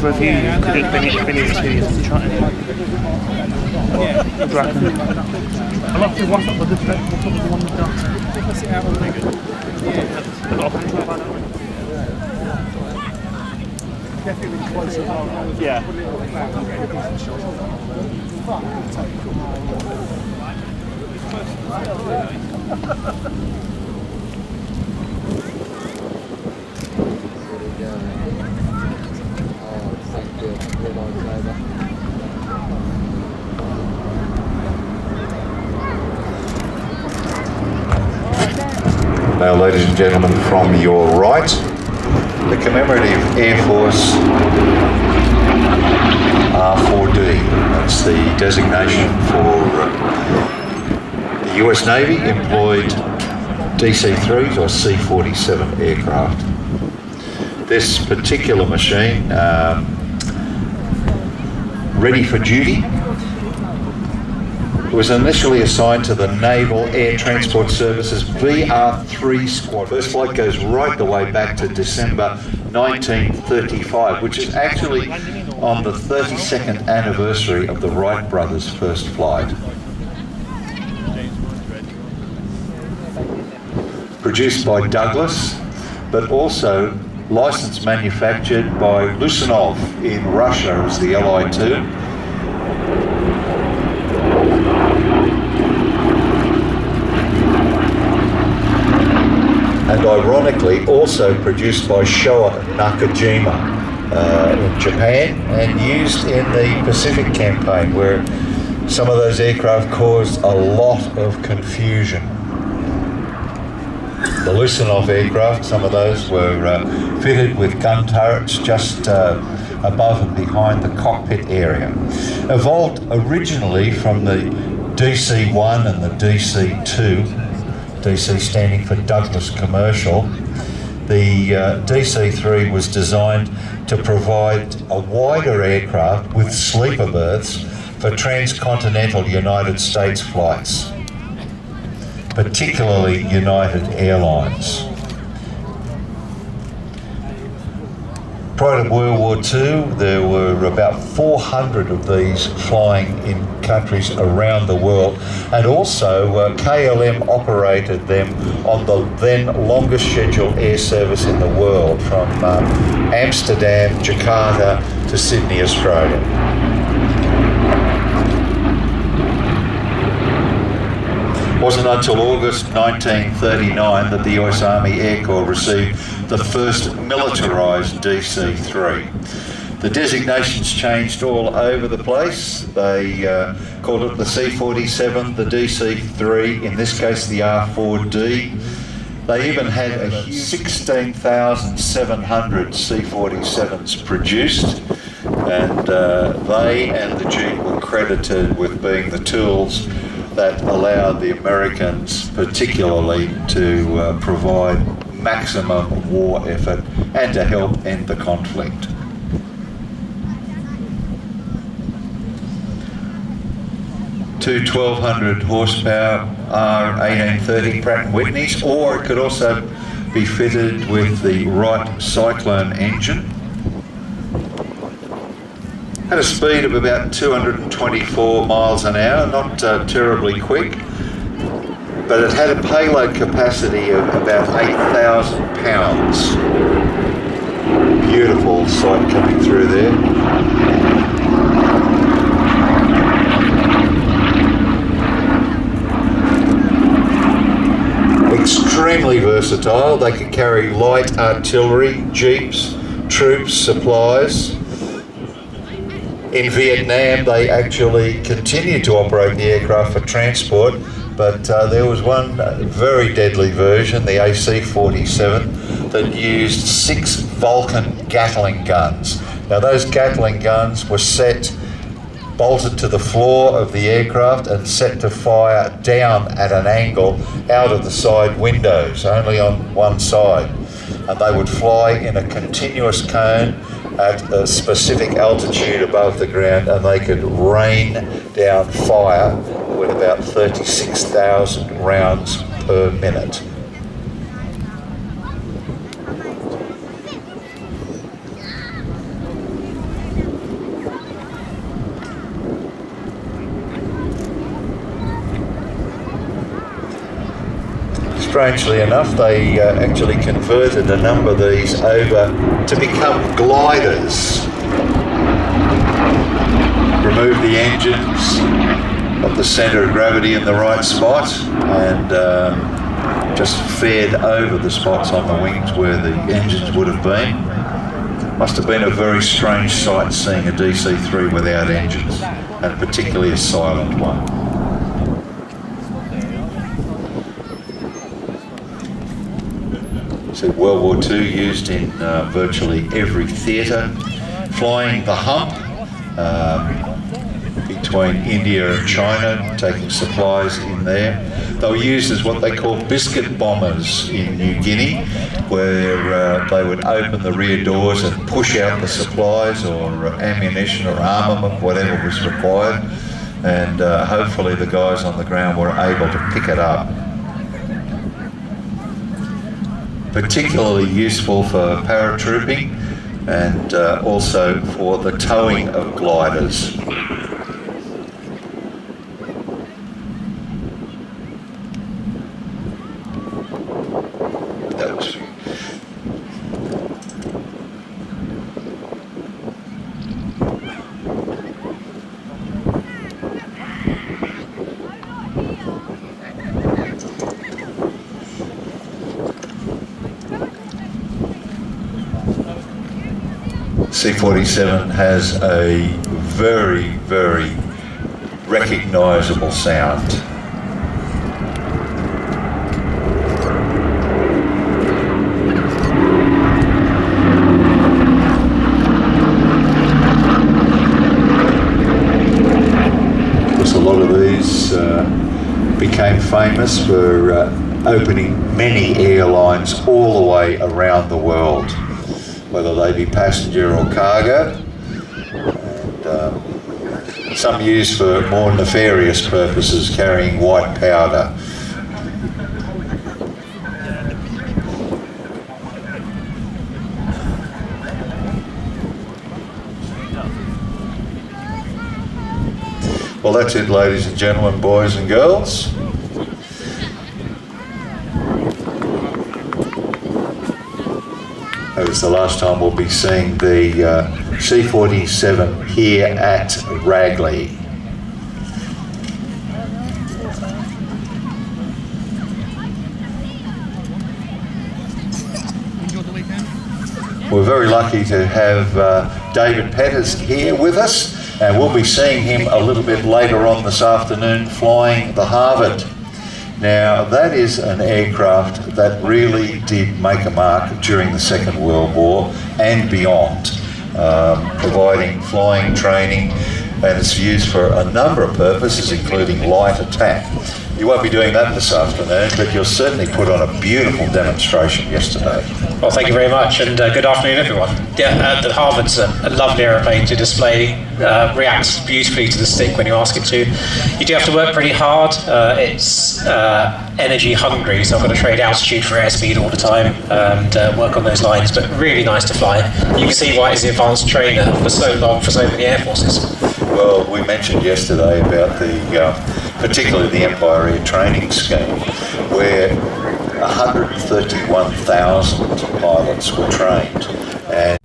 review couldn't finish Phillips and trying to reckon. I like to watch up with the one we've done. Let's see how we're making. A lot of hands like that. Definitely close as well. Yeah. Now, ladies and gentlemen, from your right, the commemorative Air Force R4D. That's the designation for the US Navy employed DC-3s or C-47 aircraft. This particular machine, ready for duty, was initially assigned to the Naval Air Transport Services VR3 squad. First flight goes right the way back to December 1935, which is actually on the 32nd anniversary of the Wright brothers' first flight. Produced by Douglas, but also licensed manufactured by Lusanov in Russia as the Li-2. And ironically also produced by Showa Nakajima in Japan and used in the Pacific campaign, where some of those aircraft caused a lot of confusion. The Lusanov aircraft, some of those were fitted with gun turrets just above and behind the cockpit area. Evolved originally from the DC-1 and the DC-2, DC standing for Douglas Commercial. The DC-3 was designed to provide a wider aircraft with sleeper berths for transcontinental United States flights, particularly United Airlines. Prior to World War II, there were about 400 of these flying in countries around the world, and also KLM operated them on the then longest scheduled air service in the world from Amsterdam, Jakarta to Sydney, Australia. It wasn't until August 1939 that the US Army Air Corps received the first militarised DC-3. The designations changed all over the place. They called it the C-47, the DC-3, in this case the R4D. They even had a 16,700 C-47s produced, and they and the Jeep were credited with being the tools that allowed the Americans particularly to provide maximum war effort and to help end the conflict. Two 1,200 horsepower R1830 Pratt & Whitneys, or it could also be fitted with the Wright Cyclone engine. Had a speed of about 224 miles an hour, not terribly quick, but it had a payload capacity of about 8,000 pounds. Beautiful sight coming through there. Extremely versatile. They could carry light artillery, jeeps, troops, supplies. In Vietnam, they actually continued to operate the aircraft for transport, but there was one very deadly version, the AC-47, that used 6 Vulcan Gatling guns. Now those Gatling guns were bolted to the floor of the aircraft and set to fire down at an angle out of the side windows, only on one side. And they would fly in a continuous cone at a specific altitude above the ground, and they could rain down fire with about 36,000 rounds per minute. strangely enough, they actually converted a number of these over to become gliders. Remove the engines, got the centre of gravity in the right spot, and just fared over the spots on the wings where the engines would have been. Must have been a very strange sight seeing a DC-3 without engines, and particularly a silent one. So World War II used in virtually every theatre, flying the hump between India and China, taking supplies in there. They were used as what they call biscuit bombers in New Guinea, where they would open the rear doors and push out the supplies or ammunition or armament, whatever was required, and hopefully the guys on the ground were able to pick it up. Particularly useful for paratrooping and also for the towing of gliders. That was C-47 has a very, very recognisable sound. Of course, a lot of these became famous for opening many airlines all the way around the world, whether they be passenger or cargo, and some used for more nefarious purposes, carrying white powder. Well, that's it, ladies and gentlemen, boys and girls. It's the last time we'll be seeing the C-47 here at Ragley. We're very lucky to have David Petters here with us, and we'll be seeing him a little bit later on this afternoon flying the Harvard. Now, that is an aircraft that really did make a mark during the Second World War and beyond, providing flying training, and it's used for a number of purposes, including light attack. You won't be doing that this afternoon, but you'll certainly put on a beautiful demonstration yesterday. Well, thank you very much, and good afternoon, everyone. Yeah, the Harvard's a lovely aeroplane to display. Reacts beautifully to the stick when you ask it to. You do have to work pretty hard. It's energy hungry, so I've got to trade altitude for airspeed all the time and work on those lines, but really nice to fly. You can see why it's the advanced trainer for so long for so many air forces. Well, we mentioned yesterday about the particularly the Empire Air Training Scheme, where 131,000 pilots were trained. And